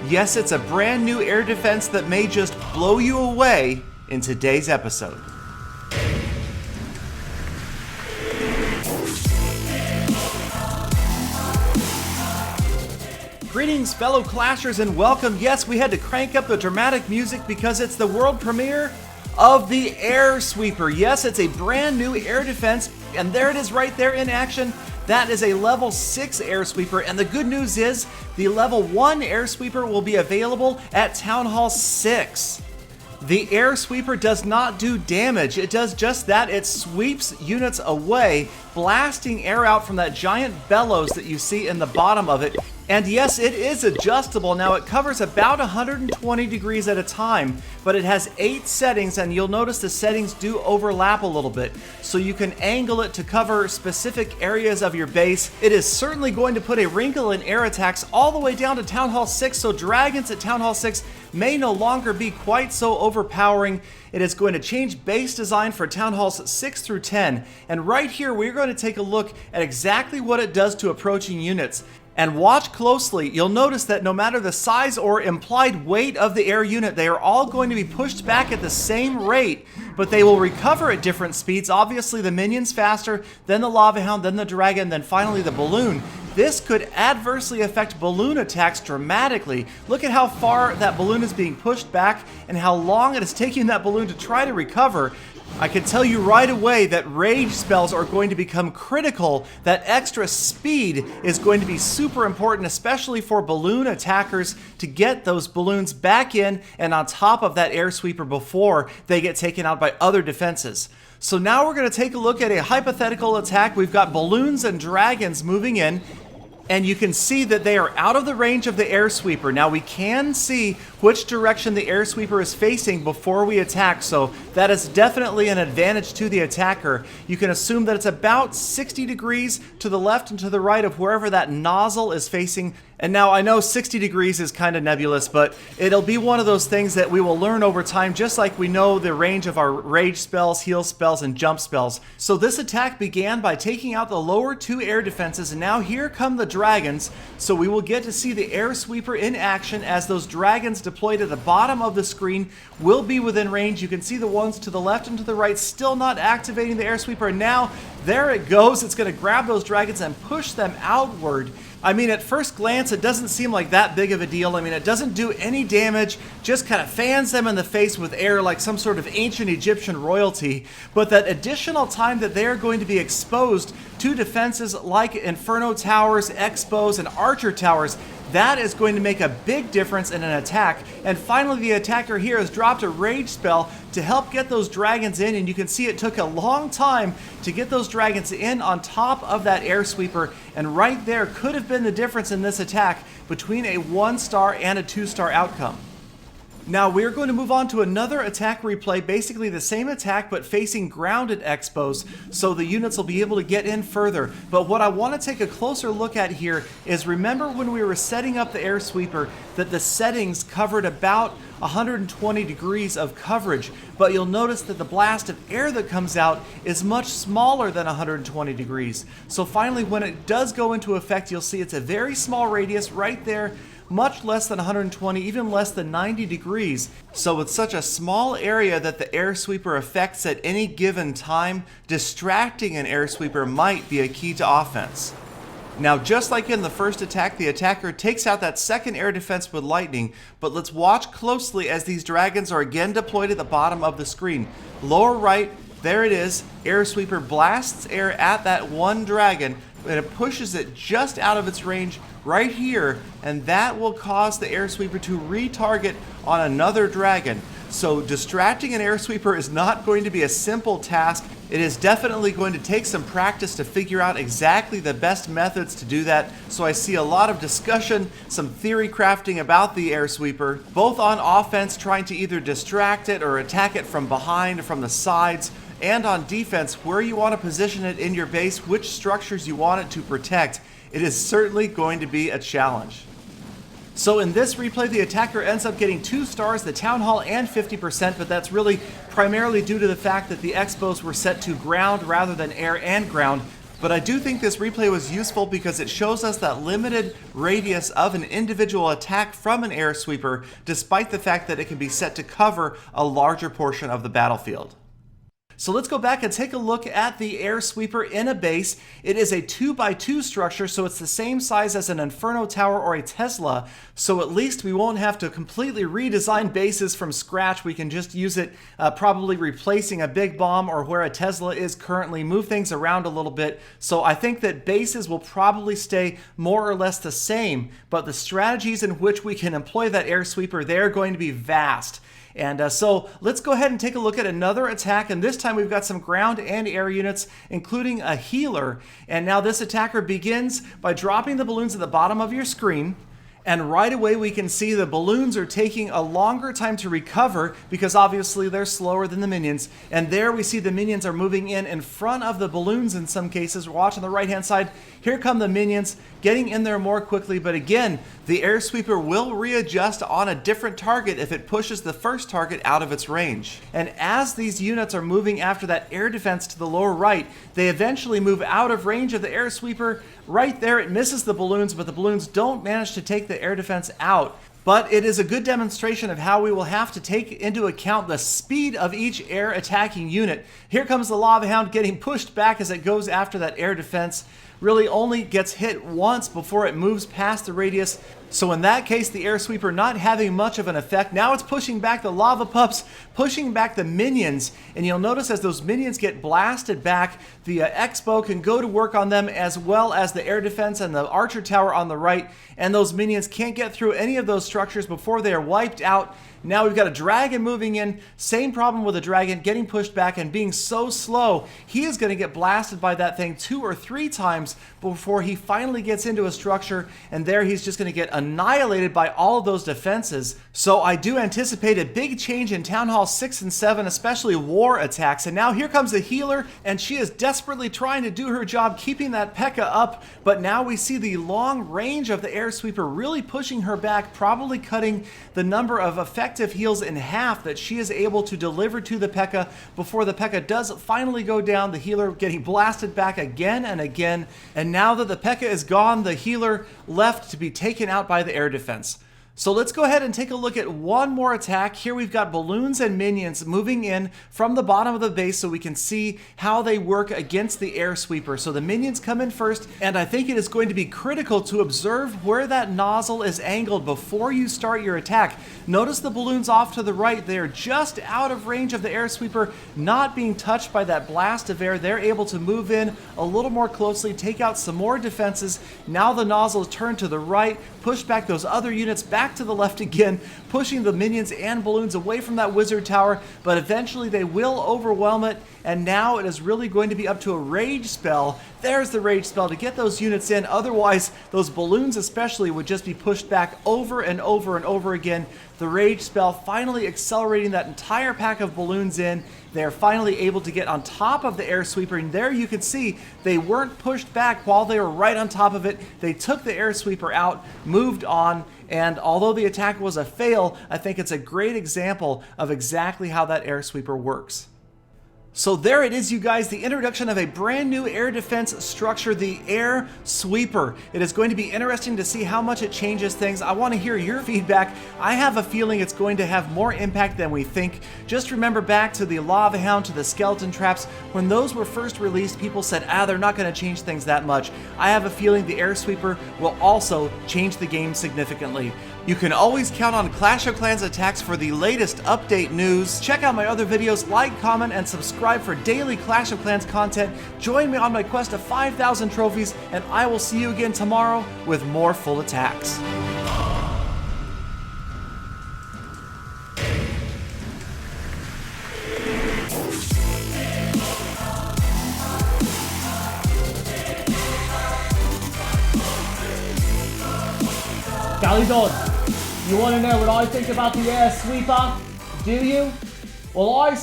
Yes, it's a brand new air defense that may just blow you away in today's episode. Greetings, fellow Clashers, and welcome. Yes, we had to crank up the dramatic music because it's the world premiere of the Air Sweeper. Yes, it's a brand new air defense, and there it is right there in action. That is a level 6 air sweeper, and the good news is the level 1 air sweeper will be available at Town Hall 6. The air sweeper does not do damage. It does just that. It sweeps units away, blasting air out from that giant bellows that you see in the bottom of it. And yes, it is adjustable. Now, it covers about 120 degrees at a time, but it has 8 settings, and you'll notice the settings do overlap a little bit. So you can angle it to cover specific areas of your base. It is certainly going to put a wrinkle in air attacks all the way down to Town Hall 6, so dragons at Town Hall 6 may no longer be quite so overpowering. It is going to change base design for Town Halls 6 through 10. And right here, we're going to take a look at exactly what it does to approaching units. And watch closely. You'll notice that no matter the size or implied weight of the air unit, they are all going to be pushed back at the same rate, but they will recover at different speeds. Obviously, the minions faster, then the lava hound, then the dragon, then finally the balloon. This could adversely affect balloon attacks dramatically. Look at how far that balloon is being pushed back and how long it is taking that balloon to try to recover. I can tell you right away that rage spells are going to become critical. That extra speed is going to be super important, especially for balloon attackers, to get those balloons back in and on top of that air sweeper before they get taken out by other defenses. So now we're going to take a look at a hypothetical attack. We've got balloons and dragons moving in, and you can see that they are out of the range of the air sweeper. Now we can see which direction the air sweeper is facing before we attack, so that is definitely an advantage to the attacker. You can assume that it's about 60 degrees to the left and to the right of wherever that nozzle is facing. And now I know 60 degrees is kind of nebulous, but it'll be one of those things that we will learn over time, just like we know the range of our rage spells, heal spells, and jump spells. So this attack began by taking out the lower 2 air defenses, and now here come the dragons. So we will get to see the air sweeper in action as those dragons deployed at the bottom of the screen will be within range. You can see the ones to the left and to the right still not activating the air sweeper. And now there it goes. It's going to grab those dragons and push them outward. I mean, at first glance, it doesn't seem like that big of a deal. I mean, it doesn't do any damage, just kind of fans them in the face with air like some sort of ancient Egyptian royalty. But that additional time that they're going to be exposed to defenses like Inferno Towers, X-bows, and Archer Towers, that is going to make a big difference in an attack. And finally, the attacker here has dropped a rage spell to help get those dragons in, and you can see it took a long time to get those dragons in on top of that air sweeper, and right there could have been the difference in this attack between a 1-star and a 2-star outcome. Now we're going to move on to another attack replay, basically the same attack but facing grounded X-bows, so the units will be able to get in further. But what I want to take a closer look at here is, remember when we were setting up the air sweeper that the settings covered about 120 degrees of coverage, but you'll notice that the blast of air that comes out is much smaller than 120 degrees. So finally, when it does go into effect, you'll see it's a very small radius right there, much less than 120, even less than 90 degrees. So with such a small area that the air sweeper affects at any given time, distracting an air sweeper might be a key to offense. Now, just like in the first attack, the attacker takes out that second air defense with lightning, but let's watch closely as these dragons are again deployed at the bottom of the screen. Lower right, there it is. Air sweeper blasts air at that one dragon, and it pushes it just out of its range right here, and that will cause the air sweeper to retarget on another dragon. So distracting an air sweeper is not going to be a simple task. It is definitely going to take some practice to figure out exactly the best methods to do that. So I see a lot of discussion, some theory crafting about the air sweeper, both on offense, trying to either distract it or attack it from behind or from the sides, and on defense, where you want to position it in your base, which structures you want it to protect. It is certainly going to be a challenge. So in this replay, the attacker ends up getting 2 stars, the Town Hall, and 50%, but that's really primarily due to the fact that the X-bows were set to ground rather than air and ground. But I do think this replay was useful because it shows us that limited radius of an individual attack from an air sweeper, despite the fact that it can be set to cover a larger portion of the battlefield. So let's go back and take a look at the air sweeper in a base. It is a 2x2 structure, so it's the same size as an Inferno Tower or a Tesla, so at least we won't have to completely redesign bases from scratch. We can just use it probably replacing a big bomb or where a Tesla is currently, move things around a little bit. So I think that bases will probably stay more or less the same, but the strategies in which we can employ that air sweeper, they're going to be vast. And so let's go ahead and take a look at another attack, and this time we've got some ground and air units, including a healer. And now this attacker begins by dropping the balloons at the bottom of your screen. And right away we can see the balloons are taking a longer time to recover because obviously they're slower than the minions. And there we see the minions are moving in front of the balloons in some cases. Watch on the right hand side. Here come the minions getting in there more quickly. But again, the air sweeper will readjust on a different target if it pushes the first target out of its range. And as these units are moving after that air defense to the lower right, they eventually move out of range of the air sweeper. Right there it misses the balloons, but the balloons don't manage to take the air defense out. But it is a good demonstration of how we will have to take into account the speed of each air attacking unit. Here comes the Lava Hound getting pushed back as it goes after that air defense. Really only gets hit once before it moves past the radius. So in that case, the air sweeper not having much of an effect. Now it's pushing back the lava pups, pushing back the minions. And you'll notice as those minions get blasted back, the X-Bow can go to work on them, as well as the air defense and the archer tower on the right. And those minions can't get through any of those structures before they are wiped out. Now we've got a dragon moving in. Same problem with the dragon, getting pushed back and being so slow. He is going to get blasted by that thing 2 or 3 times before he finally gets into a structure. And there he's just going to get annihilated by all of those defenses. So I do anticipate a big change in Town Hall 6 and 7, especially war attacks. And now here comes the healer, and she is desperately trying to do her job, keeping that P.E.K.K.A. up. But now we see the long range of the air sweeper really pushing her back, probably cutting the number of effective heals in half that she is able to deliver to the P.E.K.K.A. before the P.E.K.K.A. does finally go down. The healer getting blasted back again and again. And now that the P.E.K.K.A. is gone, the healer left to be taken out by the air defense. So let's go ahead and take a look at one more attack. Here we've got balloons and minions moving in from the bottom of the base so we can see how they work against the air sweeper. So the minions come in first, and I think it is going to be critical to observe where that nozzle is angled before you start your attack. Notice the balloons off to the right. They are just out of range of the air sweeper, not being touched by that blast of air. They're able to move in a little more closely, take out some more defenses. Now the nozzle is turned to the right, push back those other units back to the left again, pushing the minions and balloons away from that wizard tower, but eventually they will overwhelm it, and now it is really going to be up to a rage spell. There's the rage spell to get those units in. Otherwise, those balloons especially would just be pushed back over and over and over again. The rage spell finally accelerating that entire pack of balloons in. They're finally able to get on top of the air sweeper, and there you can see they weren't pushed back while they were right on top of it. They took the air sweeper out, moved on, and although the attack was a fail, I think it's a great example of exactly how that air sweeper works. So there it is, you guys, the introduction of a brand new air defense structure, the air sweeper. It is going to be interesting to see how much it changes things. I want to hear your feedback. I have a feeling it's going to have more impact than we think. Just remember back to the Lava Hound, to the skeleton traps. When those were first released, people said, they're not going to change things that much. I have a feeling the air sweeper will also change the game significantly. You can always count on Clash of Clans attacks for the latest update news. Check out my other videos, like, comment, and subscribe for daily Clash of Clans content. Join me on my quest to 5,000 trophies, and I will see you again tomorrow with more full attacks. Gallydon, you want to know what I think about the air sweeper? Do you? Well, I